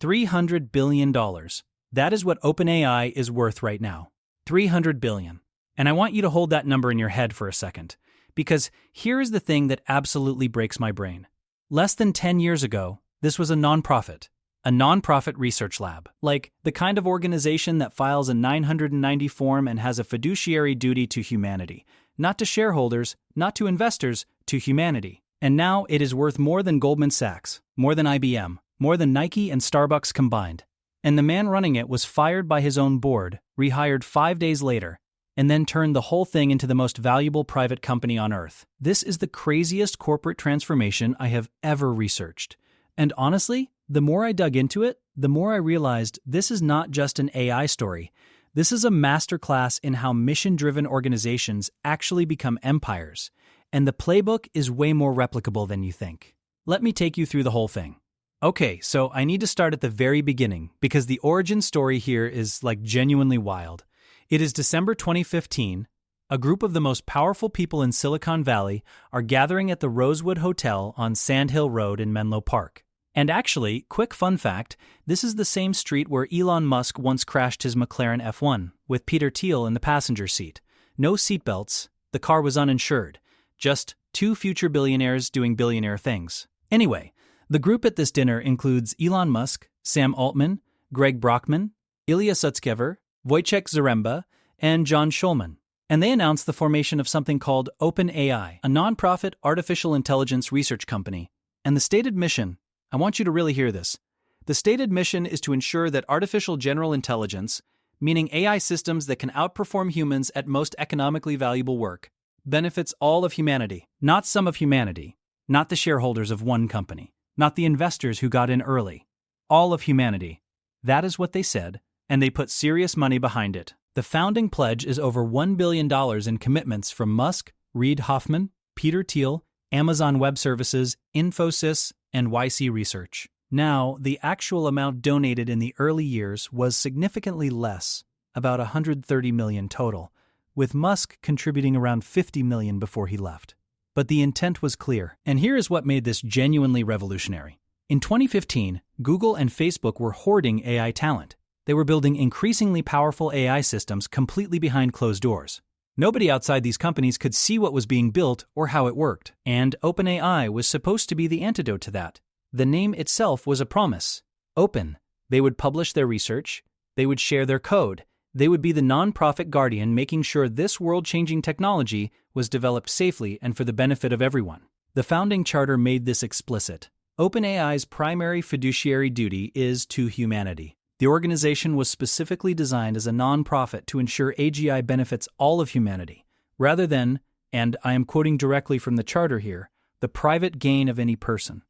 $300 billion. That is what OpenAI is worth right now. $300 billion. And I want you to hold that number in your head for a second, because here is the thing that absolutely breaks my brain. Less than 10 years ago, this was a nonprofit research lab, like the kind of organization that files a 990 form and has a fiduciary duty to humanity, not to shareholders, not to investors, to humanity. And now it is worth more than Goldman Sachs, more than IBM, more than Nike and Starbucks combined. And the man running it was fired by his own board, rehired 5 days later, and then turned the whole thing into the most valuable private company on earth. This is the craziest corporate transformation I have ever researched. And honestly, the more I dug into it, the more I realized this is not just an AI story. This is a masterclass in how mission-driven organizations actually become empires. And the playbook is way more replicable than you think. Let me take you through the whole thing. Okay, so I need to start at the very beginning, because the origin story here is genuinely wild. It is December 2015. A group of the most powerful people in Silicon Valley are gathering at the Rosewood Hotel on Sand Hill Road in Menlo Park. And actually, quick fun fact, this is the same street where Elon Musk once crashed his McLaren F1, with Peter Thiel in the passenger seat. No seatbelts, the car was uninsured. Just two future billionaires doing billionaire things. Anyway, the group at this dinner includes Elon Musk, Sam Altman, Greg Brockman, Ilya Sutskever, Wojciech Zaremba, and John Schulman. And they announced the formation of something called OpenAI, a nonprofit artificial intelligence research company. And the stated mission, I want you to really hear this. The stated mission is to ensure that artificial general intelligence, meaning AI systems that can outperform humans at most economically valuable work, benefits all of humanity, not some of humanity, not the shareholders of one company, not the investors who got in early. All of humanity. That is what they said, and they put serious money behind it. The founding pledge is over $1 billion in commitments from Musk, Reid Hoffman, Peter Thiel, Amazon Web Services, Infosys, and YC Research. Now, the actual amount donated in the early years was significantly less, about $130 million total, with Musk contributing around $50 million before he left. But the intent was clear, and here is what made this genuinely revolutionary. In 2015, Google and Facebook were hoarding AI talent. They were building increasingly powerful AI systems completely behind closed doors. Nobody outside these companies could see what was being built or how it worked, and OpenAI was supposed to be the antidote to that. The name itself was a promise. Open. They would publish their research. They would share their code. They would be the nonprofit guardian making sure this world-changing technology was developed safely and for the benefit of everyone. The founding charter made this explicit. OpenAI's primary fiduciary duty is to humanity. The organization was specifically designed as a nonprofit to ensure AGI benefits all of humanity, rather than, and I am quoting directly from the charter here, the private gain of any person.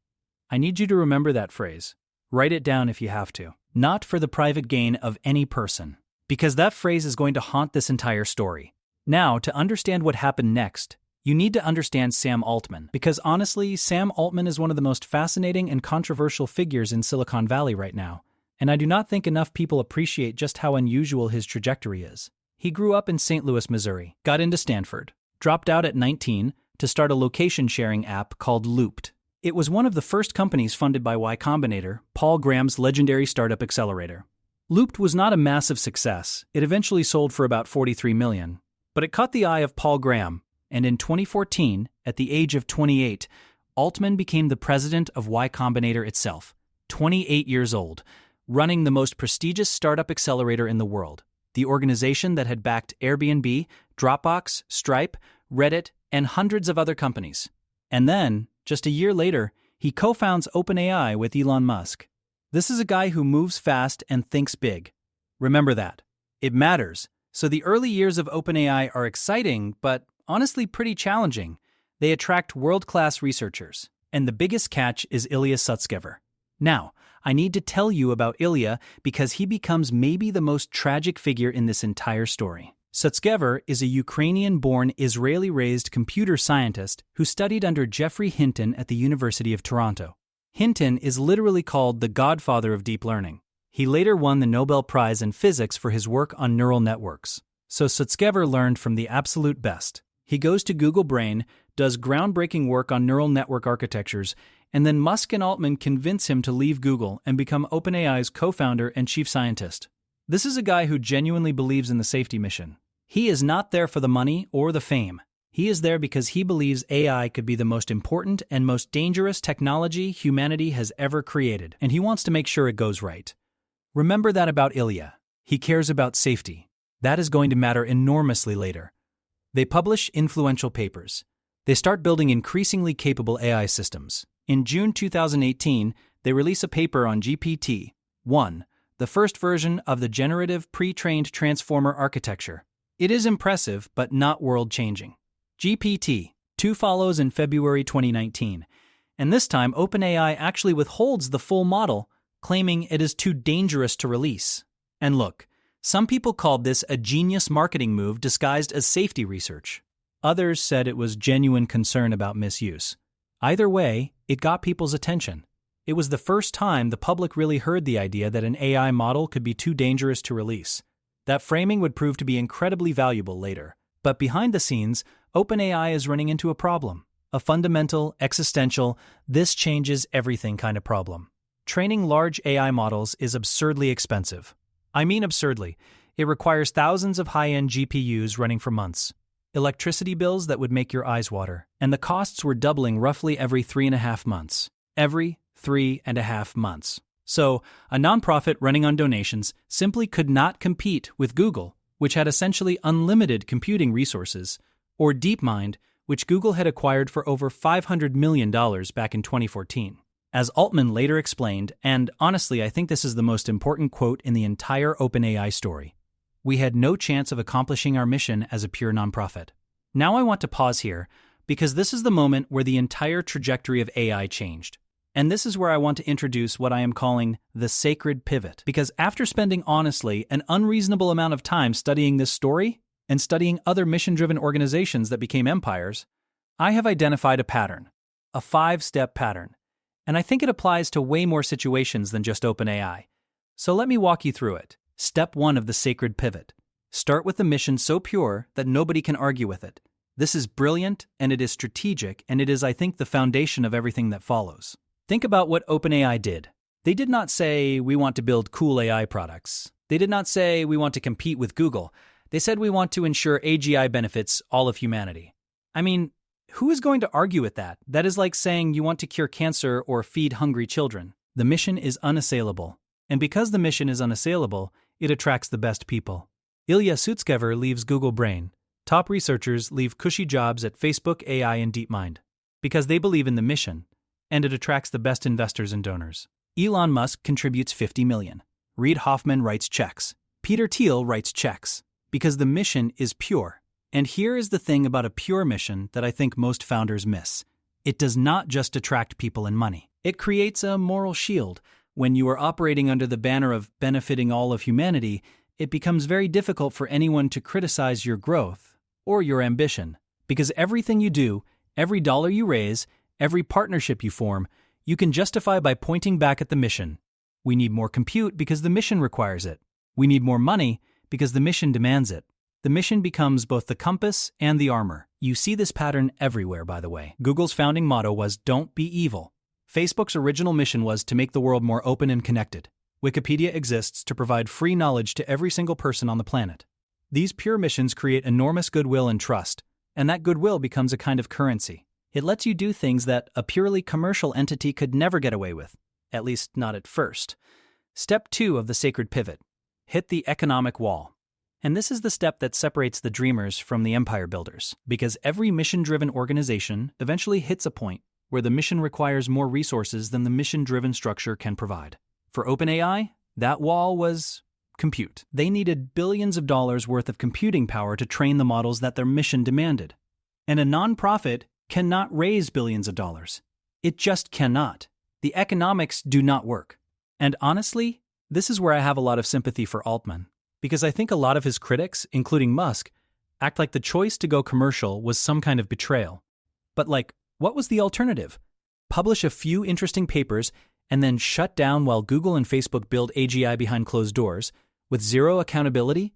I need you to remember that phrase. Write it down if you have to. Not for the private gain of any person, because that phrase is going to haunt this entire story. Now, to understand what happened next, you need to understand Sam Altman, because honestly, Sam Altman is one of the most fascinating and controversial figures in Silicon Valley right now. And I do not think enough people appreciate just how unusual his trajectory is. He grew up in St. Louis, Missouri, got into Stanford, dropped out at 19 to start a location-sharing app called Looped. It was one of the first companies funded by Y Combinator, Paul Graham's legendary startup accelerator. Looped was not a massive success. It eventually sold for about $43 million. But it caught the eye of Paul Graham, and in 2014, at the age of 28, Altman became the president of Y Combinator itself, 28 years old, running the most prestigious startup accelerator in the world, the organization that had backed Airbnb, Dropbox, Stripe, Reddit, and hundreds of other companies. And then, just a year later, he co-founds OpenAI with Elon Musk. This is a guy who moves fast and thinks big. Remember that. It matters. So the early years of OpenAI are exciting, but honestly pretty challenging. They attract world-class researchers. And the biggest catch is Ilya Sutskever. Now, I need to tell you about Ilya because he becomes maybe the most tragic figure in this entire story. Sutskever is a Ukrainian-born, Israeli-raised computer scientist who studied under Geoffrey Hinton at the University of Toronto. Hinton is literally called the godfather of deep learning. He later won the Nobel Prize in Physics for his work on neural networks. So Sutskever learned from the absolute best. He goes to Google Brain, does groundbreaking work on neural network architectures, and then Musk and Altman convince him to leave Google and become OpenAI's co-founder and chief scientist. This is a guy who genuinely believes in the safety mission. He is not there for the money or the fame. He is there because he believes AI could be the most important and most dangerous technology humanity has ever created, and he wants to make sure it goes right. Remember that about Ilya. He cares about safety. That is going to matter enormously later. They publish influential papers. They start building increasingly capable AI systems. In June 2018, they release a paper on GPT-1, the first version of the generative pre-trained transformer architecture. It is impressive, but not world-changing. GPT-2 follows in February 2019, and this time OpenAI actually withholds the full model, claiming it is too dangerous to release. And look, some people called this a genius marketing move disguised as safety research. Others said it was genuine concern about misuse. Either way, it got people's attention. It was the first time the public really heard the idea that an AI model could be too dangerous to release. That framing would prove to be incredibly valuable later. But behind the scenes, OpenAI is running into a problem. A fundamental, existential, this changes everything kind of problem. Training large AI models is absurdly expensive. I mean absurdly. It requires thousands of high-end GPUs running for months. Electricity bills that would make your eyes water. And the costs were doubling roughly every 3.5 months. Every 3.5 months. So, a nonprofit running on donations simply could not compete with Google, which had essentially unlimited computing resources, or DeepMind, which Google had acquired for over $500 million back in 2014. As Altman later explained, and honestly I think this is the most important quote in the entire OpenAI story, "We had no chance of accomplishing our mission as a pure nonprofit." Now I want to pause here, because this is the moment where the entire trajectory of AI changed. And this is where I want to introduce what I am calling the sacred pivot. Because after spending honestly an unreasonable amount of time studying this story, and studying other mission-driven organizations that became empires, I have identified a pattern, a 5-step pattern. And I think it applies to way more situations than just OpenAI. So let me walk you through it. Step 1 of the sacred pivot. Start with a mission so pure that nobody can argue with it. This is brilliant, and it is strategic, and it is, I think, the foundation of everything that follows. Think about what OpenAI did. They did not say, we want to build cool AI products. They did not say, we want to compete with Google. They said, we want to ensure AGI benefits all of humanity. I mean, who is going to argue with that? That is like saying you want to cure cancer or feed hungry children. The mission is unassailable. And because the mission is unassailable, it attracts the best people. Ilya Sutskever leaves Google Brain. Top researchers leave cushy jobs at Facebook, AI, and DeepMind. Because they believe in the mission, and it attracts the best investors and donors. Elon Musk contributes $50 million. Reid Hoffman writes checks. Peter Thiel writes checks. Because the mission is pure. And here is the thing about a pure mission that I think most founders miss. It does not just attract people and money. It creates a moral shield. When you are operating under the banner of benefiting all of humanity, it becomes very difficult for anyone to criticize your growth or your ambition. Because everything you do, every dollar you raise, every partnership you form, you can justify by pointing back at the mission. We need more compute because the mission requires it. We need more money because the mission demands it. The mission becomes both the compass and the armor. You see this pattern everywhere, by the way. Google's founding motto was, "Don't be evil." Facebook's original mission was to make the world more open and connected. Wikipedia exists to provide free knowledge to every single person on the planet. These pure missions create enormous goodwill and trust, and that goodwill becomes a kind of currency. It lets you do things that a purely commercial entity could never get away with, at least not at first. Step 2 of the sacred pivot. Hit the economic wall. And this is the step that separates the dreamers from the empire builders, because every mission-driven organization eventually hits a point where the mission requires more resources than the mission-driven structure can provide. For OpenAI, that wall was compute. They needed billions of dollars worth of computing power to train the models that their mission demanded. And a nonprofit cannot raise billions of dollars. It just cannot. The economics do not work. And honestly, this is where I have a lot of sympathy for Altman, because I think a lot of his critics, including Musk, act like the choice to go commercial was some kind of betrayal. But what was the alternative? Publish a few interesting papers and then shut down while Google and Facebook build AGI behind closed doors, with zero accountability?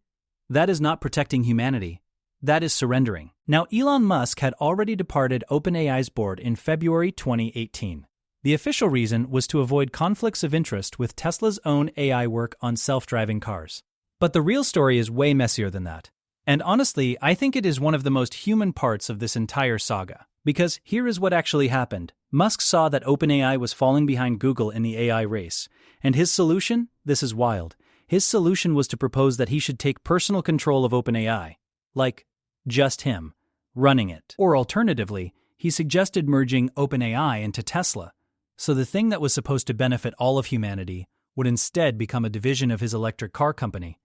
That is not protecting humanity. That is surrendering. Now, Elon Musk had already departed OpenAI's board in February 2018. The official reason was to avoid conflicts of interest with Tesla's own AI work on self-driving cars. But the real story is way messier than that. And honestly, I think it is one of the most human parts of this entire saga. Because here is what actually happened. Musk saw that OpenAI was falling behind Google in the AI race. And his solution? This is wild. His solution was to propose that he should take personal control of OpenAI. Like, just him, running it. Or alternatively, he suggested merging OpenAI into Tesla. So the thing that was supposed to benefit all of humanity would instead become a division of his electric car company.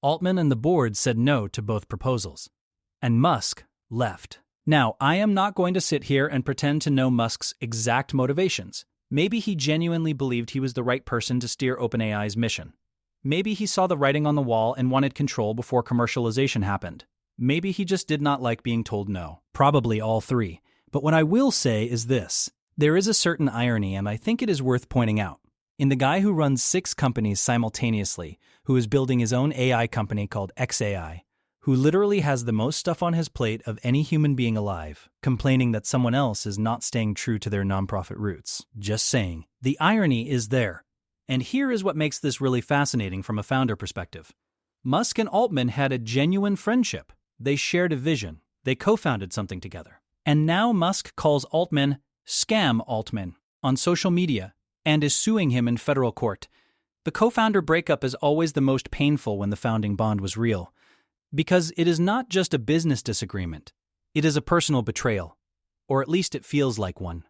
Altman and the board said no to both proposals. And Musk left. Now, I am not going to sit here and pretend to know Musk's exact motivations. Maybe he genuinely believed he was the right person to steer OpenAI's mission. Maybe he saw the writing on the wall and wanted control before commercialization happened. Maybe he just did not like being told no. Probably all three. But what I will say is this. There is a certain irony, and I think it is worth pointing out. In the guy who runs 6 companies simultaneously, who is building his own AI company called XAI, who literally has the most stuff on his plate of any human being alive, complaining that someone else is not staying true to their nonprofit roots. Just saying. The irony is there. And here is what makes this really fascinating from a founder perspective. Musk and Altman had a genuine friendship. They shared a vision. They co-founded something together. And now Musk calls Altman Scam Altman on social media and is suing him in federal court. The co-founder breakup is always the most painful when the founding bond was real, because it is not just a business disagreement. It is a personal betrayal, or at least it feels like one,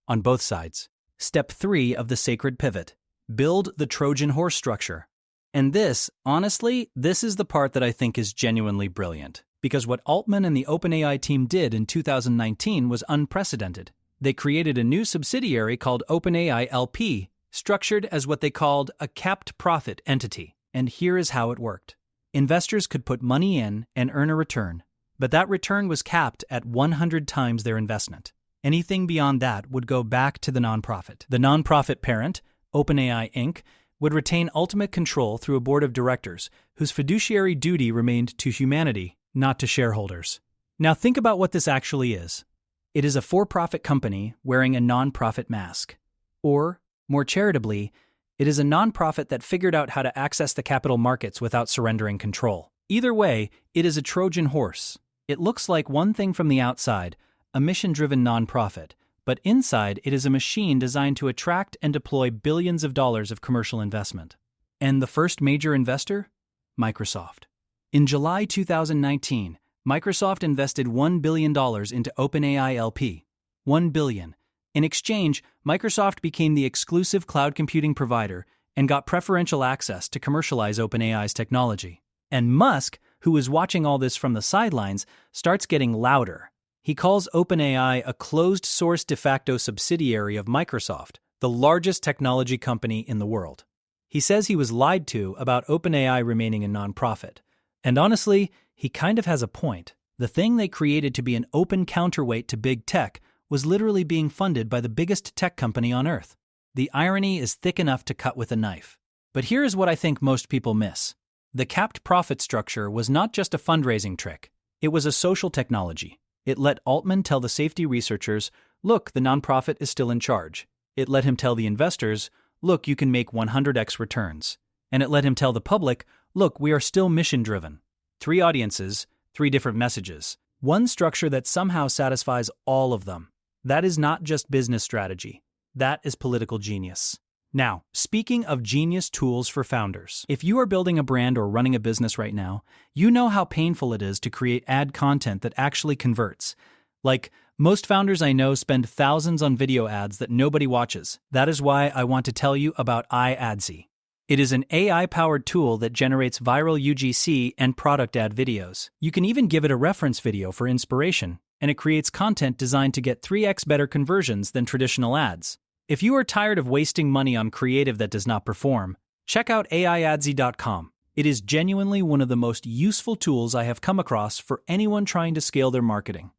on both sides. Step 3 of the sacred pivot. Build the Trojan Horse structure. And this, honestly, this is the part that I think is genuinely brilliant, because what Altman and the OpenAI team did in 2019 was unprecedented. They created a new subsidiary called OpenAI LP, structured as what they called a capped profit entity. And here is how it worked. Investors could put money in and earn a return, but that return was capped at 100 times their investment. Anything beyond that would go back to the nonprofit. The nonprofit parent, OpenAI Inc., would retain ultimate control through a board of directors whose fiduciary duty remained to humanity, not to shareholders. Now think about what this actually is. It is a for-profit company wearing a non-profit mask. Or, more charitably, it is a non-profit that figured out how to access the capital markets without surrendering control. Either way, it is a Trojan horse. It looks like one thing from the outside, a mission-driven non-profit, but inside it is a machine designed to attract and deploy billions of dollars of commercial investment. And the first major investor? Microsoft. In July 2019, Microsoft invested $1 billion into OpenAI LP. $1 billion. In exchange, Microsoft became the exclusive cloud computing provider and got preferential access to commercialize OpenAI's technology. And Musk, who is watching all this from the sidelines, starts getting louder. He calls OpenAI a closed-source de facto subsidiary of Microsoft, the largest technology company in the world. He says he was lied to about OpenAI remaining a nonprofit. And honestly, he kind of has a point. The thing they created to be an open counterweight to big tech was literally being funded by the biggest tech company on Earth. The irony is thick enough to cut with a knife. But here is what I think most people miss. The capped profit structure was not just a fundraising trick. It was a social technology. It let Altman tell the safety researchers, look, the nonprofit is still in charge. It let him tell the investors, look, you can make 100x returns. And it let him tell the public, look, we are still mission-driven. 3 audiences, 3 different messages. One structure that somehow satisfies all of them. That is not just business strategy. That is political genius. Now, speaking of genius tools for founders, if you are building a brand or running a business right now, you know how painful it is to create ad content that actually converts. Like, most founders I know spend thousands on video ads that nobody watches. That is why I want to tell you about iAdsy. It is an AI-powered tool that generates viral UGC and product ad videos. You can even give it a reference video for inspiration, and it creates content designed to get 3x better conversions than traditional ads. If you are tired of wasting money on creative that does not perform, check out AIAdsy.com. It is genuinely one of the most useful tools I have come across for anyone trying to scale their marketing.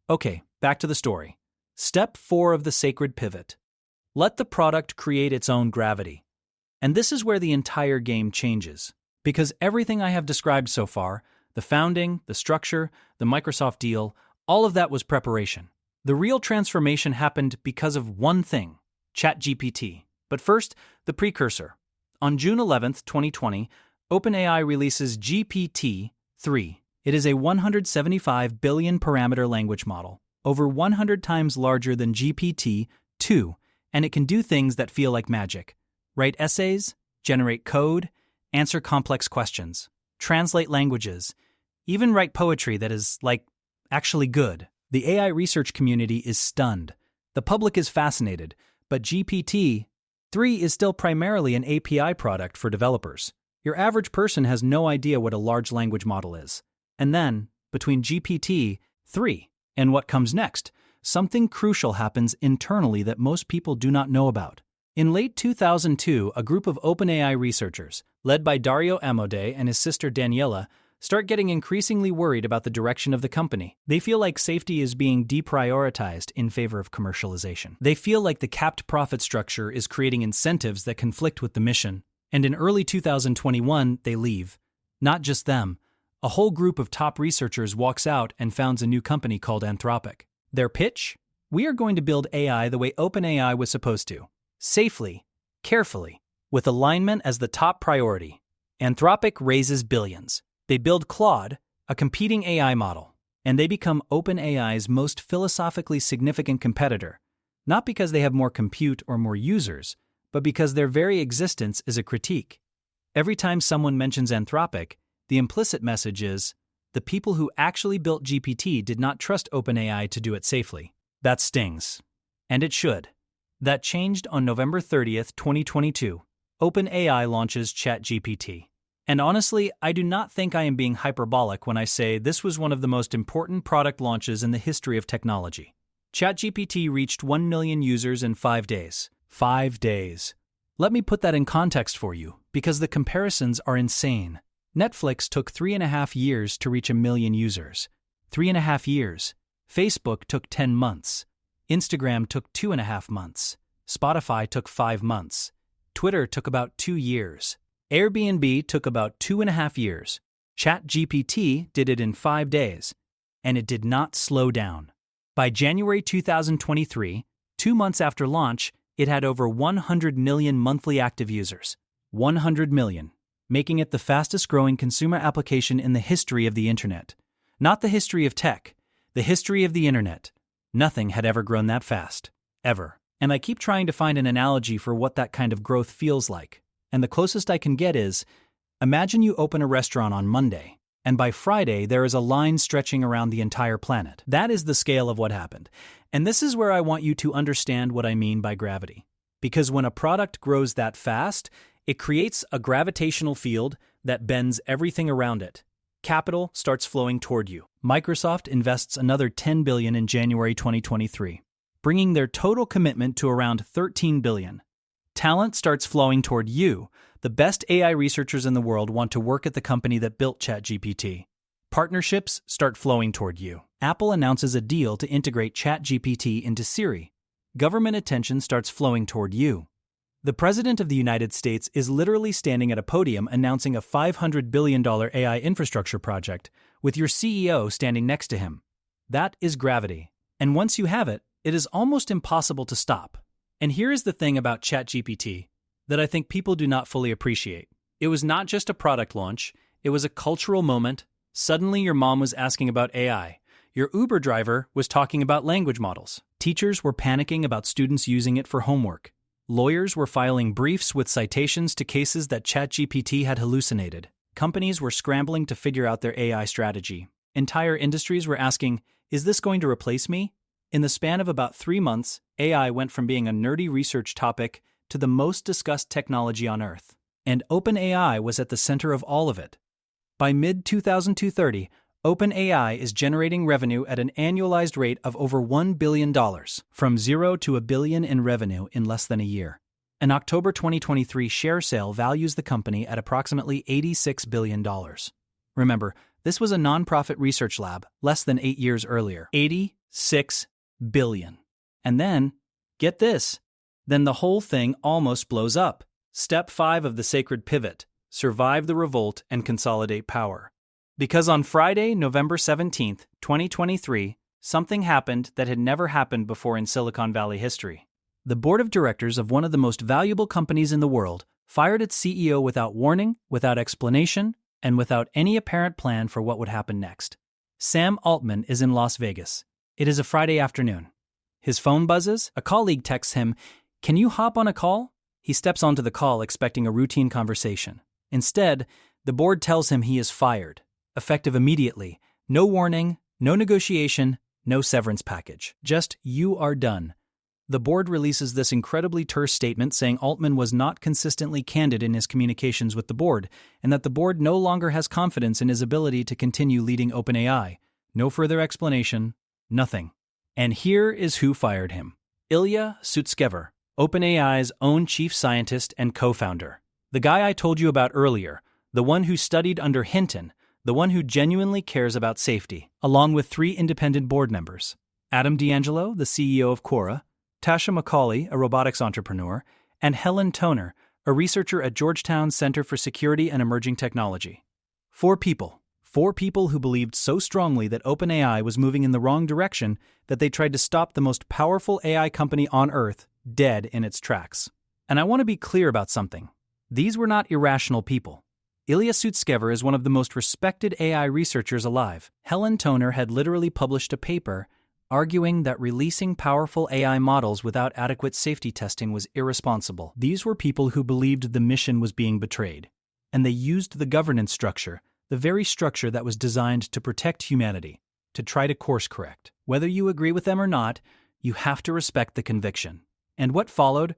Okay, back to the story. Step 4 of the sacred pivot. Let the product create its own gravity. And this is where the entire game changes. Because everything I have described so far, the founding, the structure, the Microsoft deal, all of that was preparation. The real transformation happened because of one thing. ChatGPT. But first, the precursor. On June 11th, 2020, OpenAI releases GPT-3. It is a 175 billion parameter language model, over 100 times larger than GPT-2, and it can do things that feel like magic. Write essays, generate code, answer complex questions, translate languages, even write poetry that is, actually good. The AI research community is stunned. The public is fascinated, but GPT-3 is still primarily an API product for developers. Your average person has no idea what a large language model is. And then, between GPT-3 and what comes next, something crucial happens internally that most people do not know about. In late 2002, a group of OpenAI researchers, led by Dario Amodei and his sister Daniela, start getting increasingly worried about the direction of the company. They feel like safety is being deprioritized in favor of commercialization. They feel like the capped profit structure is creating incentives that conflict with the mission. And in early 2021, they leave. Not just them. A whole group of top researchers walks out and founds a new company called Anthropic. Their pitch? We are going to build AI the way OpenAI was supposed to. Safely, carefully, with alignment as the top priority. Anthropic raises billions. They build Claude, a competing AI model, and they become OpenAI's most philosophically significant competitor, not because they have more compute or more users, but because their very existence is a critique. Every time someone mentions Anthropic, the implicit message is, the people who actually built GPT did not trust OpenAI to do it safely. That stings. And it should. That changed on November 30th, 2022. OpenAI launches ChatGPT. And honestly, I do not think I am being hyperbolic when I say this was one of the most important product launches in the history of technology. ChatGPT reached 1 million users in 5 days. 5 days. Let me put that in context for you, because the comparisons are insane. Netflix took 3.5 years to reach 1 million users. 3.5 years. Facebook took 10 months. Instagram took 2.5 months. Spotify took 5 months. Twitter took about 2 years. Airbnb took about 2.5 years. ChatGPT did it in 5 days. And it did not slow down. By January 2023, 2 months after launch, it had over 100 million monthly active users. 100 million, making it the fastest-growing consumer application in the history of the internet. Not the history of tech, the history of the internet. Nothing had ever grown that fast. Ever. And I keep trying to find an analogy for what that kind of growth feels like. And the closest I can get is, imagine you open a restaurant on Monday, and by Friday there is a line stretching around the entire planet. That is the scale of what happened. And this is where I want you to understand what I mean by gravity. Because when a product grows that fast, it creates a gravitational field that bends everything around it. Capital starts flowing toward you. Microsoft invests another $10 billion in January 2023, bringing their total commitment to around $13 billion. Talent starts flowing toward you. The best AI researchers in the world want to work at the company that built ChatGPT. Partnerships start flowing toward you. Apple announces a deal to integrate ChatGPT into Siri. Government attention starts flowing toward you. The President of the United States is literally standing at a podium announcing a $500 billion AI infrastructure project, with your CEO standing next to him. That is gravity. And once you have it, it is almost impossible to stop. And here is the thing about ChatGPT that I think people do not fully appreciate. It was not just a product launch, it was a cultural moment. Suddenly your mom was asking about AI. Your Uber driver was talking about language models. Teachers were panicking about students using it for homework. Lawyers were filing briefs with citations to cases that ChatGPT had hallucinated. Companies were scrambling to figure out their AI strategy. Entire industries were asking, is this going to replace me? In the span of about 3 months, AI went from being a nerdy research topic to the most discussed technology on Earth. And OpenAI was at the center of all of it. By mid-2030, OpenAI is generating revenue at an annualized rate of over $1 billion, from $0 to $1 billion in revenue in less than a year. An October 2023 share sale values the company at approximately $86 billion. Remember, this was a nonprofit research lab less than 8 years earlier. $86 billion. And then, get this, then the whole thing almost blows up. Step 5 of the sacred pivot: survive the revolt and consolidate power. Because on Friday, November 17th, 2023, something happened that had never happened before in Silicon Valley history. The board of directors of one of the most valuable companies in the world fired its CEO without warning, without explanation, and without any apparent plan for what would happen next. Sam Altman is in Las Vegas. It is a Friday afternoon. His phone buzzes. A colleague texts him, "Can you hop on a call?" He steps onto the call expecting a routine conversation. Instead, the board tells him he is fired, effective immediately. No warning, no negotiation, no severance package. Just, "You are done." The board releases this incredibly terse statement saying Altman was not consistently candid in his communications with the board, and that the board no longer has confidence in his ability to continue leading OpenAI. No further explanation, nothing. And here is who fired him. Ilya Sutskever, OpenAI's own chief scientist and co-founder. The guy I told you about earlier, the one who studied under Hinton, the one who genuinely cares about safety, along with 3 independent board members. Adam D'Angelo, the CEO of Quora, Tasha Macaulay, a robotics entrepreneur, and Helen Toner, a researcher at Georgetown's Center for Security and Emerging Technology. 4 people. 4 people who believed so strongly that OpenAI was moving in the wrong direction that they tried to stop the most powerful AI company on Earth dead in its tracks. And I want to be clear about something. These were not irrational people. Ilya Sutskever is one of the most respected AI researchers alive. Helen Toner had literally published a paper arguing that releasing powerful AI models without adequate safety testing was irresponsible. These were people who believed the mission was being betrayed. And they used the governance structure, the very structure that was designed to protect humanity, to try to course correct. Whether you agree with them or not, you have to respect the conviction. And what followed?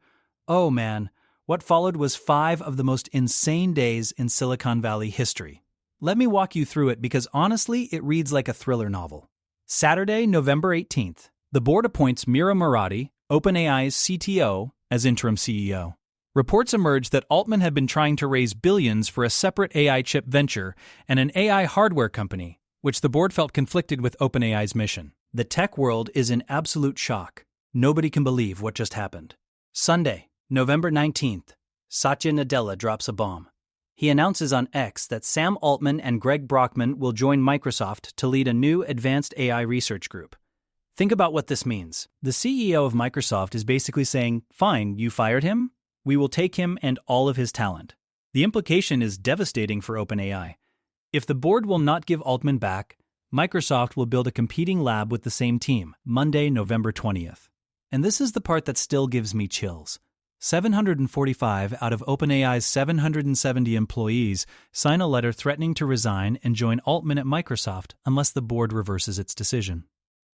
Oh man, what followed was 5 of the most insane days in Silicon Valley history. Let me walk you through it because honestly, it reads like a thriller novel. Saturday, November 18th, the board appoints Mira Murati, OpenAI's CTO, as interim CEO. Reports emerged that Altman had been trying to raise billions for a separate AI chip venture and an AI hardware company, which the board felt conflicted with OpenAI's mission. The tech world is in absolute shock. Nobody can believe what just happened. Sunday, November 19th, Satya Nadella drops a bomb. He announces on X that Sam Altman and Greg Brockman will join Microsoft to lead a new advanced AI research group. Think about what this means. The CEO of Microsoft is basically saying, "Fine, you fired him? We will take him and all of his talent." The implication is devastating for OpenAI. If the board will not give Altman back, Microsoft will build a competing lab with the same team, Monday, November 20th. And this is the part that still gives me chills. 745 out of OpenAI's 770 employees sign a letter threatening to resign and join Altman at Microsoft unless the board reverses its decision.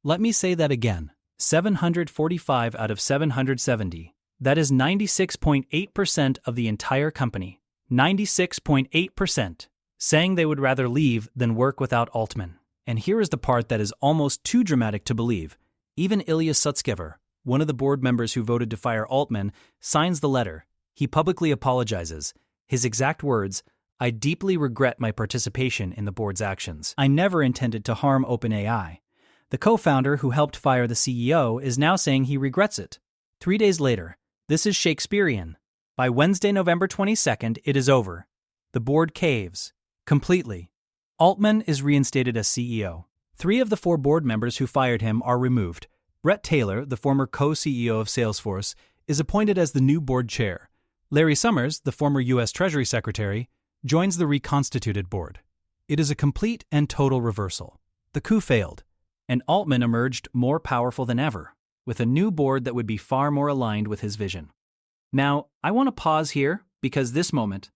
Let me say that again. 745 out of 770. That is 96.8% of the entire company. 96.8%. Saying they would rather leave than work without Altman. And here is the part that is almost too dramatic to believe. Even Ilya Sutskever, one of the board members who voted to fire Altman, signs the letter. He publicly apologizes. His exact words, "I deeply regret my participation in the board's actions. I never intended to harm OpenAI." The co-founder who helped fire the CEO is now saying he regrets it. 3 days later, this is Shakespearean. By Wednesday, November 22nd, it is over. The board caves. Completely. Altman is reinstated as CEO. 3 of the 4 board members who fired him are removed. Brett Taylor, the former co-CEO of Salesforce, is appointed as the new board chair. Larry Summers, the former U.S. Treasury Secretary, joins the reconstituted board. It is a complete and total reversal. The coup failed, and Altman emerged more powerful than ever, with a new board that would be far more aligned with his vision. Now, I want to pause here because this moment,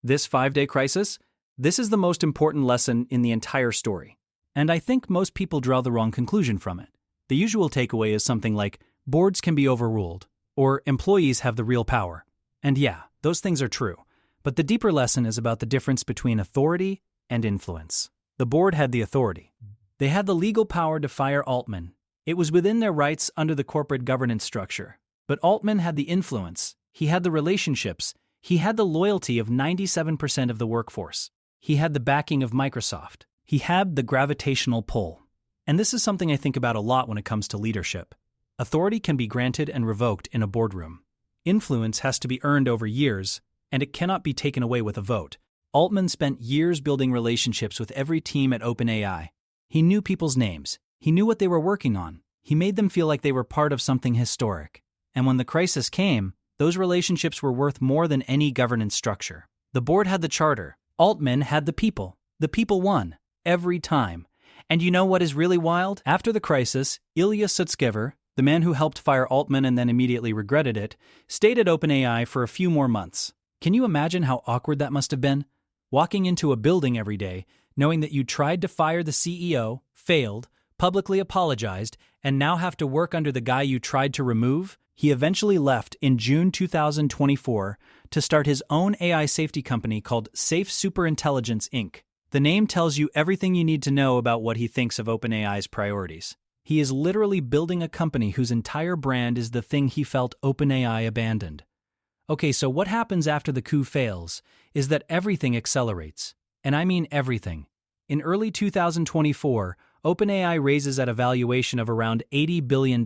this 5-day crisis, this is the most important lesson in the entire story. And I think most people draw the wrong conclusion from it. The usual takeaway is something like, boards can be overruled, or employees have the real power. And yeah, those things are true. But the deeper lesson is about the difference between authority and influence. The board had the authority. They had the legal power to fire Altman. It was within their rights under the corporate governance structure. But Altman had the influence. He had the relationships. He had the loyalty of 97% of the workforce. He had the backing of Microsoft. He had the gravitational pull. And this is something I think about a lot when it comes to leadership. Authority can be granted and revoked in a boardroom. Influence has to be earned over years, and it cannot be taken away with a vote. Altman spent years building relationships with every team at OpenAI. He knew people's names. He knew what they were working on. He made them feel like they were part of something historic. And when the crisis came, those relationships were worth more than any governance structure. The board had the charter. Altman had the people. The people won. Every time. And you know what is really wild? After the crisis, Ilya Sutskever, the man who helped fire Altman and then immediately regretted it, stayed at OpenAI for a few more months. Can you imagine how awkward that must have been? Walking into a building every day, knowing that you tried to fire the CEO, failed, publicly apologized, and now have to work under the guy you tried to remove? He eventually left in June 2024 to start his own AI safety company called Safe Superintelligence Inc. The name tells you everything you need to know about what he thinks of OpenAI's priorities. He is literally building a company whose entire brand is the thing he felt OpenAI abandoned. Okay, so what happens after the coup fails is that everything accelerates. And I mean everything. In early 2024, OpenAI raises at a valuation of around $80 billion.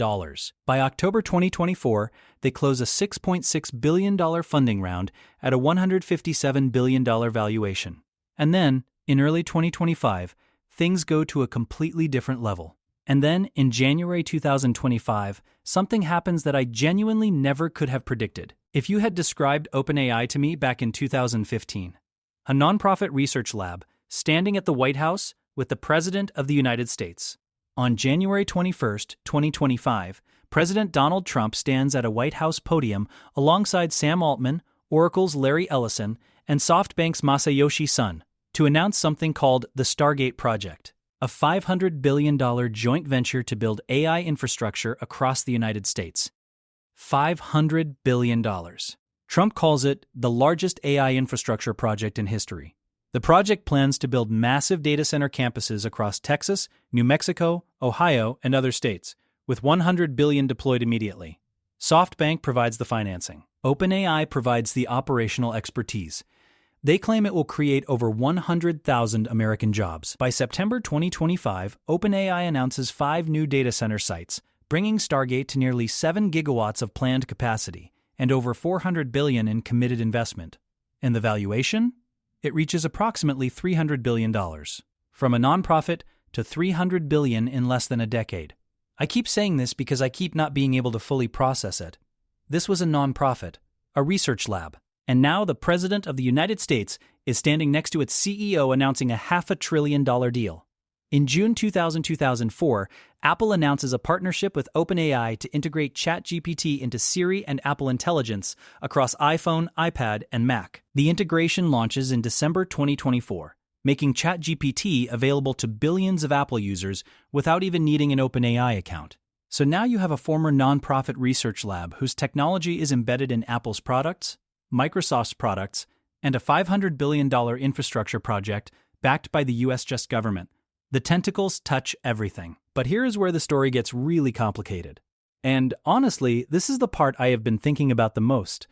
By October 2024, they close a $6.6 billion funding round at a $157 billion valuation. And then, in early 2025, things go to a completely different level. And then, in January 2025, something happens that I genuinely never could have predicted. If you had described OpenAI to me back in 2015, a nonprofit research lab standing at the White House with the President of the United States. On January 21, 2025, President Donald Trump stands at a White House podium alongside Sam Altman, Oracle's Larry Ellison, and SoftBank's Masayoshi Son to announce something called the Stargate Project, a $500 billion joint venture to build AI infrastructure across the United States. $500 billion. Trump calls it the largest AI infrastructure project in history. The project plans to build massive data center campuses across Texas, New Mexico, Ohio, and other states, with $100 billion deployed immediately. SoftBank provides the financing. OpenAI provides the operational expertise. They claim it will create over 100,000 American jobs. By September 2025, OpenAI announces 5 new data center sites, bringing Stargate to nearly 7 gigawatts of planned capacity and over $400 billion in committed investment. And the valuation? It reaches approximately $300 billion. From a nonprofit to $300 billion in less than a decade. I keep saying this because I keep not being able to fully process it. This was a nonprofit, a research lab, and now the President of the United States is standing next to its CEO announcing a $500 billion deal. In June 2004, Apple announces a partnership with OpenAI to integrate ChatGPT into Siri and Apple Intelligence across iPhone, iPad, and Mac. The integration launches in December 2024, making ChatGPT available to billions of Apple users without even needing an OpenAI account. So now you have a former nonprofit research lab whose technology is embedded in Apple's products, Microsoft's products, and a $500 billion infrastructure project backed by the US government. The tentacles touch everything. But here is where the story gets really complicated. And honestly, this is the part I have been thinking about the most.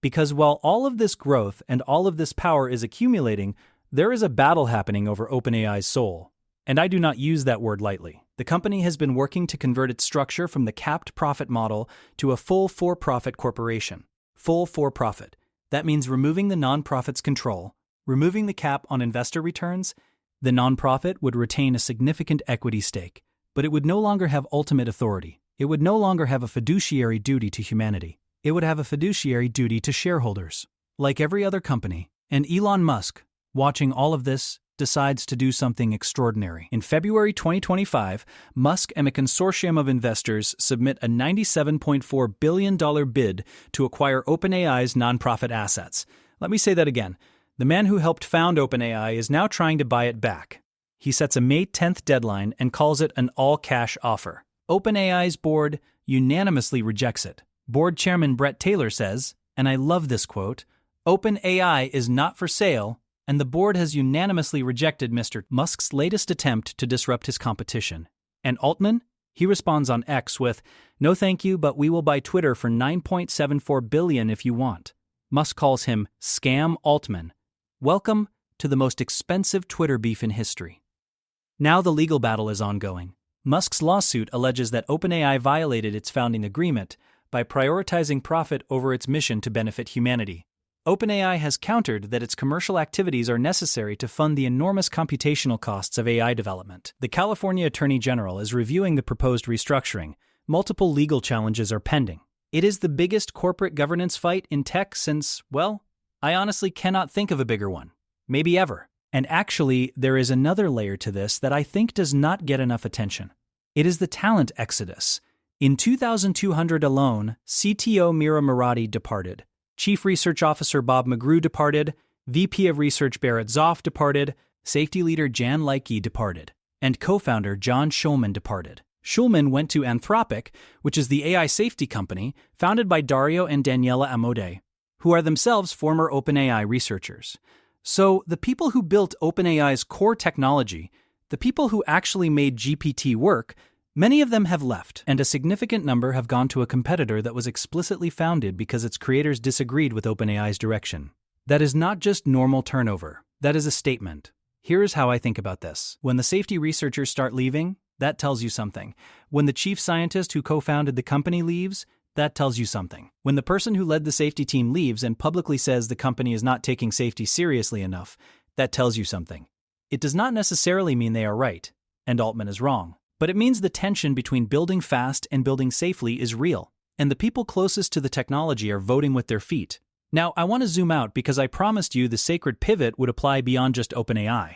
Because while all of this growth and all of this power is accumulating, there is a battle happening over OpenAI's soul. And I do not use that word lightly. The company has been working to convert its structure from the capped profit model to a full for-profit corporation. Full for-profit. That means removing the nonprofit's control, removing the cap on investor returns. The nonprofit would retain a significant equity stake, but it would no longer have ultimate authority. It would no longer have a fiduciary duty to humanity. It would have a fiduciary duty to shareholders. Like every other company, and Elon Musk, watching all of this, decides to do something extraordinary. In February 2025, Musk and a consortium of investors submit a $97.4 billion bid to acquire OpenAI's nonprofit assets. Let me say that again. The man who helped found OpenAI is now trying to buy it back. He sets a May 10th deadline and calls it an all-cash offer. OpenAI's board unanimously rejects it. Board chairman Brett Taylor says, and I love this quote, "OpenAI is not for sale, and the board has unanimously rejected Mr. Musk's latest attempt to disrupt his competition." And Altman? He responds on X with, "No thank you, but we will buy Twitter for $9.74 billion if you want." Musk calls him Scam Altman. Welcome to the most expensive Twitter beef in history. Now the legal battle is ongoing. Musk's lawsuit alleges that OpenAI violated its founding agreement by prioritizing profit over its mission to benefit humanity. OpenAI has countered that its commercial activities are necessary to fund the enormous computational costs of AI development. The California Attorney General is reviewing the proposed restructuring. Multiple legal challenges are pending. It is the biggest corporate governance fight in tech since, well, I honestly cannot think of a bigger one. Maybe ever. And actually, there is another layer to this that I think does not get enough attention. It is the talent exodus. In 2200 alone, CTO Mira Murati departed, Chief Research Officer Bob McGrew departed, VP of Research Barrett Zoff departed, Safety Leader Jan Leike departed, and co-founder John Schulman departed. Schulman went to Anthropic, which is the AI safety company founded by Dario and Daniela Amodei, who are themselves former OpenAI researchers. So the people who built OpenAI's core technology, the people who actually made GPT work, many of them have left, and a significant number have gone to a competitor that was explicitly founded because its creators disagreed with OpenAI's direction. That is not just normal turnover. That is a statement. Here is how I think about this. When the safety researchers start leaving, that tells you something. When the chief scientist who co-founded the company leaves, that tells you something. When the person who led the safety team leaves and publicly says the company is not taking safety seriously enough, that tells you something. It does not necessarily mean they are right, and Altman is wrong. But it means the tension between building fast and building safely is real, and the people closest to the technology are voting with their feet. Now, I want to zoom out because I promised you the sacred pivot would apply beyond just OpenAI.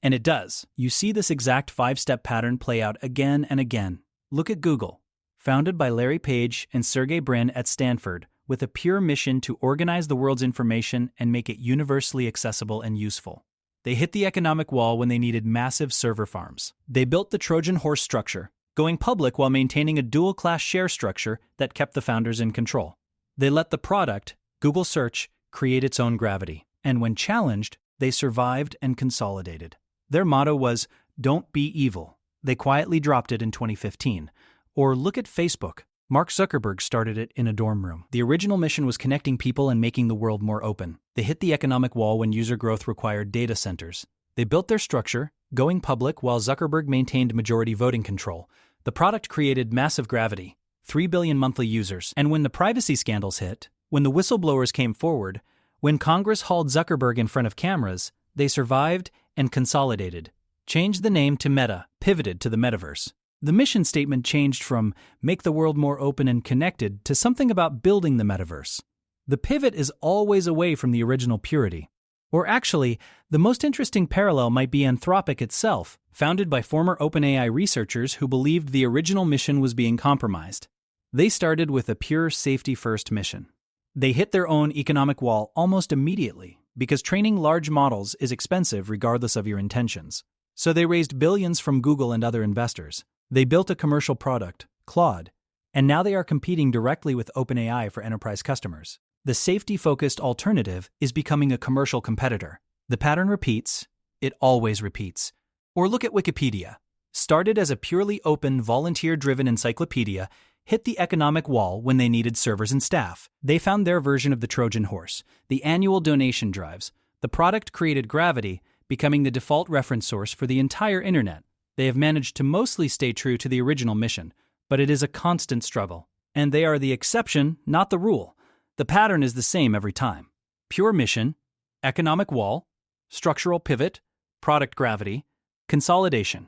And it does. You see this exact 5-step pattern play out again and again. Look at Google. Founded by Larry Page and Sergey Brin at Stanford, with a pure mission to organize the world's information and make it universally accessible and useful. They hit the economic wall when they needed massive server farms. They built the Trojan Horse structure, going public while maintaining a dual-class share structure that kept the founders in control. They let the product, Google Search, create its own gravity. And when challenged, they survived and consolidated. Their motto was, "Don't be evil." They quietly dropped it in 2015. Or look at Facebook. Mark Zuckerberg started it in a dorm room. The original mission was connecting people and making the world more open. They hit the economic wall when user growth required data centers. They built their structure, going public while Zuckerberg maintained majority voting control. The product created massive gravity, 3 billion monthly users. And when the privacy scandals hit, when the whistleblowers came forward, when Congress hauled Zuckerberg in front of cameras, they survived and consolidated, changed the name to Meta, pivoted to the metaverse. The mission statement changed from make the world more open and connected to something about building the metaverse. The pivot is always away from the original purity. Or actually, the most interesting parallel might be Anthropic itself, founded by former OpenAI researchers who believed the original mission was being compromised. They started with a pure safety-first mission. They hit their own economic wall almost immediately because training large models is expensive regardless of your intentions. So they raised billions from Google and other investors. They built a commercial product, Claude, and now they are competing directly with OpenAI for enterprise customers. The safety-focused alternative is becoming a commercial competitor. The pattern repeats. It always repeats. Or look at Wikipedia. Started as a purely open, volunteer-driven encyclopedia, hit the economic wall when they needed servers and staff. They found their version of the Trojan Horse, the annual donation drives. The product created gravity, becoming the default reference source for the entire internet. They have managed to mostly stay true to the original mission, but it is a constant struggle. And they are the exception, not the rule. The pattern is the same every time. Pure mission, economic wall, structural pivot, product gravity, consolidation.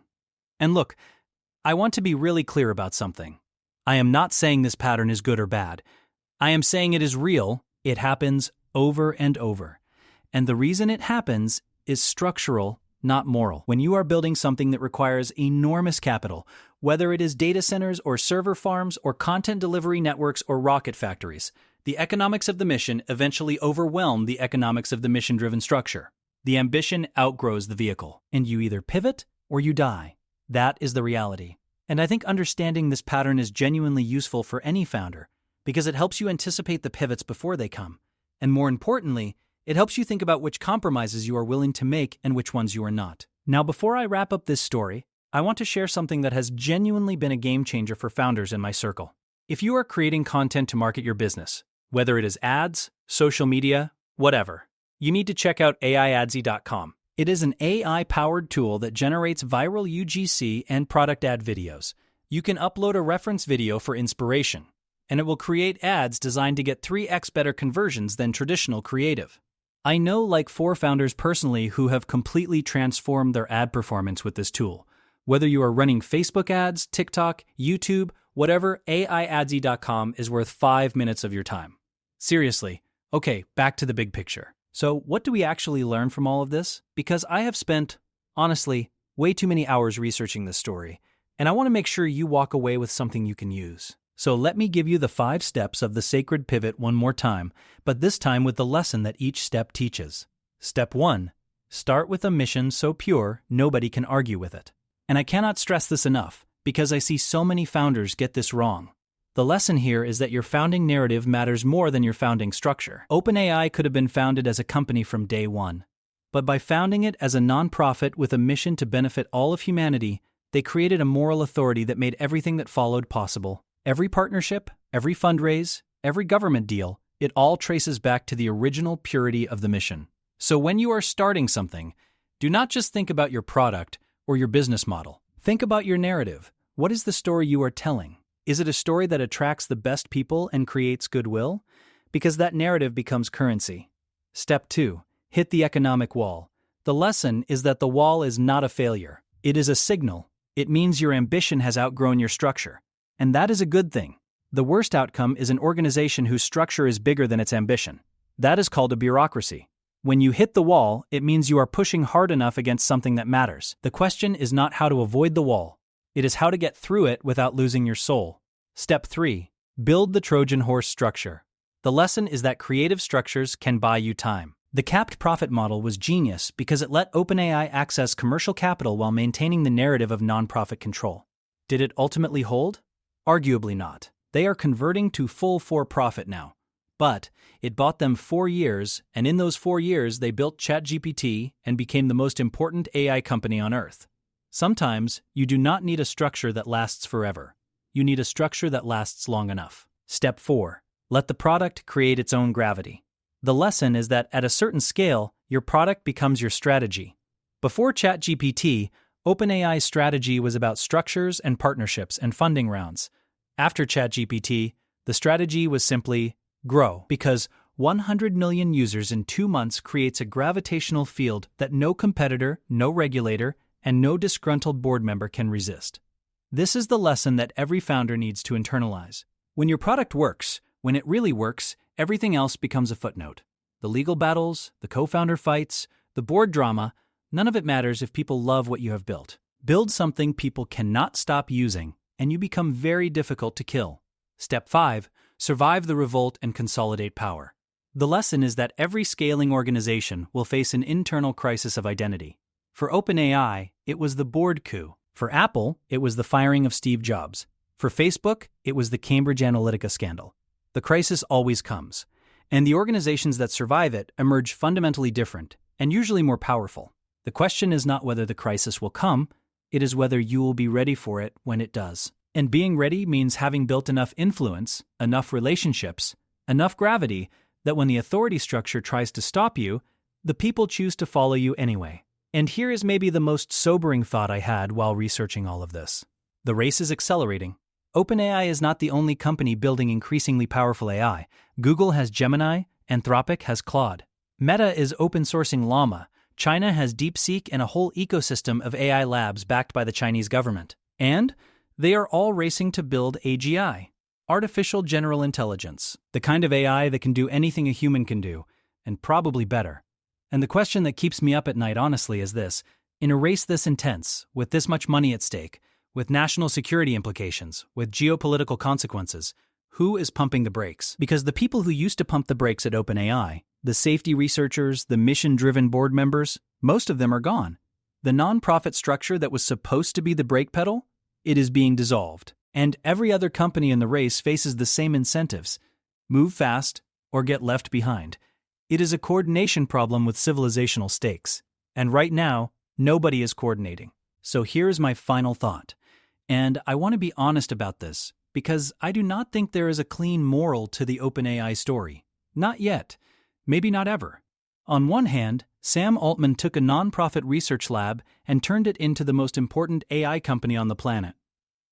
And look, I want to be really clear about something. I am not saying this pattern is good or bad. I am saying it is real. It happens over and over. And the reason it happens is structural, not moral. When you are building something that requires enormous capital, whether it is data centers or server farms or content delivery networks or rocket factories, the economics of the mission eventually overwhelm the economics of the mission-driven structure. The ambition outgrows the vehicle, and you either pivot or you die. That is the reality. And I think understanding this pattern is genuinely useful for any founder because it helps you anticipate the pivots before they come. And more importantly, it helps you think about which compromises you are willing to make and which ones you are not. Now, before I wrap up this story, I want to share something that has genuinely been a game changer for founders in my circle. If you are creating content to market your business, whether it is ads, social media, whatever, you need to check out AIadsy.com. It is an AI-powered tool that generates viral UGC and product ad videos. You can upload a reference video for inspiration, and it will create ads designed to get 3x better conversions than traditional creative. I know like 4 founders personally who have completely transformed their ad performance with this tool. Whether you are running Facebook ads, TikTok, YouTube, whatever AIadsy.com is worth 5 minutes of your time. Seriously. Okay, back to the big picture. So, what do we actually learn from all of this? Because I have spent, honestly, way too many hours researching this story, and I want to make sure you walk away with something you can use. So let me give you the 5 steps of the sacred pivot one more time, but this time with the lesson that each step teaches. Step 1. Start with a mission so pure, nobody can argue with it. And I cannot stress this enough, because I see so many founders get this wrong. The lesson here is that your founding narrative matters more than your founding structure. OpenAI could have been founded as a company from day one. But by founding it as a nonprofit with a mission to benefit all of humanity, they created a moral authority that made everything that followed possible. Every partnership, every fundraise, every government deal, it all traces back to the original purity of the mission. So when you are starting something, do not just think about your product or your business model. Think about your narrative. What is the story you are telling? Is it a story that attracts the best people and creates goodwill? Because that narrative becomes currency. Step 2. Hit the economic wall. The lesson is that the wall is not a failure. It is a signal. It means your ambition has outgrown your structure. And that is a good thing. The worst outcome is an organization whose structure is bigger than its ambition. That is called a bureaucracy. When you hit the wall, it means you are pushing hard enough against something that matters. The question is not how to avoid the wall. It is how to get through it without losing your soul. Step 3. Build the Trojan Horse structure. The lesson is that creative structures can buy you time. The capped profit model was genius because it let OpenAI access commercial capital while maintaining the narrative of nonprofit control. Did it ultimately hold? Arguably not. They are converting to full for-profit now. But it bought them 4 years, and in those 4 years they built ChatGPT and became the most important AI company on Earth. Sometimes, you do not need a structure that lasts forever. You need a structure that lasts long enough. Step 4. Let the product create its own gravity. The lesson is that at a certain scale, your product becomes your strategy. Before ChatGPT, OpenAI's strategy was about structures and partnerships and funding rounds. After ChatGPT, the strategy was simply grow, because 100 million users in 2 months creates a gravitational field that no competitor, no regulator, and no disgruntled board member can resist. This is the lesson that every founder needs to internalize. When your product works, when it really works, everything else becomes a footnote. The legal battles, the co-founder fights, the board drama, none of it matters if people love what you have built. Build something people cannot stop using, and you become very difficult to kill. Step 5. Survive the revolt and consolidate power. The lesson is that every scaling organization will face an internal crisis of identity. For OpenAI, it was the board coup. For Apple, it was the firing of Steve Jobs. For Facebook, it was the Cambridge Analytica scandal. The crisis always comes, and the organizations that survive it emerge fundamentally different and usually more powerful. The question is not whether the crisis will come, it is whether you will be ready for it when it does. And being ready means having built enough influence, enough relationships, enough gravity that when the authority structure tries to stop you, the people choose to follow you anyway. And here is maybe the most sobering thought I had while researching all of this. The race is accelerating. OpenAI is not the only company building increasingly powerful AI. Google has Gemini, Anthropic has Claude. Meta is open sourcing Llama. China has DeepSeek and a whole ecosystem of AI labs backed by the Chinese government. And they are all racing to build AGI, artificial general intelligence, the kind of AI that can do anything a human can do, and probably better. And the question that keeps me up at night, honestly, is this. In a race this intense, with this much money at stake, with national security implications, with geopolitical consequences, who is pumping the brakes? Because the people who used to pump the brakes at OpenAI, the safety researchers, the mission-driven board members, most of them are gone. The nonprofit structure that was supposed to be the brake pedal, it is being dissolved. And every other company in the race faces the same incentives. Move fast or get left behind. It is a coordination problem with civilizational stakes. And right now, nobody is coordinating. So here's my final thought. And I want to be honest about this, because I do not think there is a clean moral to the OpenAI story. Not yet. Maybe not ever. On one hand, Sam Altman took a nonprofit research lab and turned it into the most important AI company on the planet.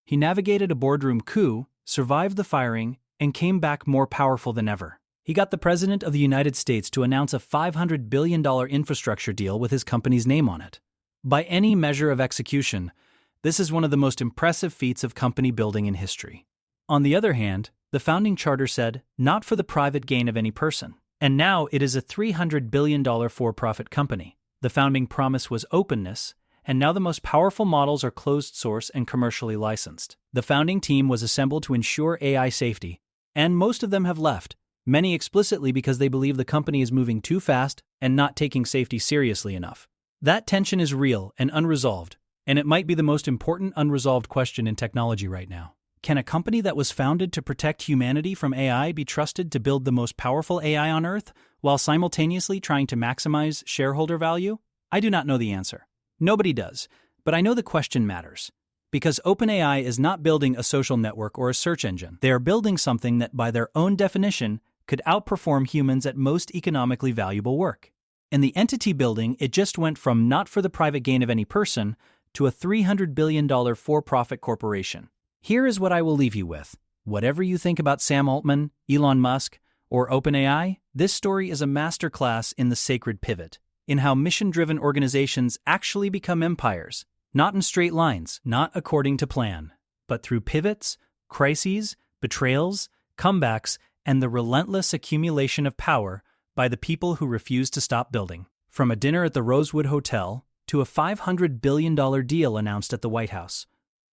He navigated a boardroom coup, survived the firing, and came back more powerful than ever. He got the President of the United States to announce a $500 billion infrastructure deal with his company's name on it. By any measure of execution, this is one of the most impressive feats of company building in history. On the other hand, the founding charter said, not for the private gain of any person. And now it is a $300 billion for-profit company. The founding promise was openness, and now the most powerful models are closed source and commercially licensed. The founding team was assembled to ensure AI safety, and most of them have left, many explicitly because they believe the company is moving too fast and not taking safety seriously enough. That tension is real and unresolved, and it might be the most important unresolved question in technology right now. Can a company that was founded to protect humanity from AI be trusted to build the most powerful AI on Earth while simultaneously trying to maximize shareholder value? I do not know the answer. Nobody does, but I know the question matters. Because OpenAI is not building a social network or a search engine. They are building something that, by their own definition, could outperform humans at most economically valuable work. In the entity building, it just went from not for the private gain of any person to a $300 billion for-profit corporation. Here is what I will leave you with. Whatever you think about Sam Altman, Elon Musk, or OpenAI, this story is a masterclass in the sacred pivot, in how mission-driven organizations actually become empires, not in straight lines, not according to plan, but through pivots, crises, betrayals, comebacks, and the relentless accumulation of power by the people who refuse to stop building. From a dinner at the Rosewood Hotel to a $500 billion deal announced at the White House.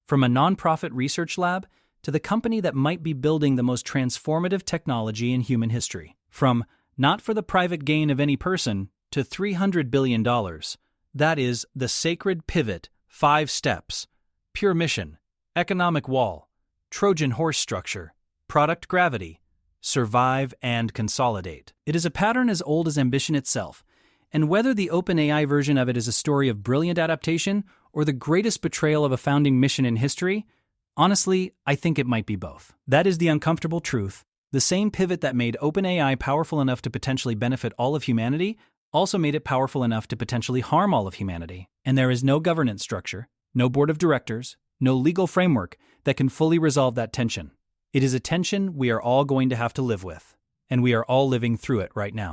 From a nonprofit research lab to the company that might be building the most transformative technology in human history. From not for the private gain of any person to $300 billion. That is the sacred pivot, 5 steps, pure mission, economic wall, Trojan Horse structure, product gravity, survive and consolidate. It is a pattern as old as ambition itself, and whether the OpenAI version of it is a story of brilliant adaptation or the greatest betrayal of a founding mission in history, honestly, I think it might be both. That is the uncomfortable truth. The same pivot that made OpenAI powerful enough to potentially benefit all of humanity also made it powerful enough to potentially harm all of humanity. And there is no governance structure, no board of directors, no legal framework that can fully resolve that tension. It is a tension we are all going to have to live with, and we are all living through it right now.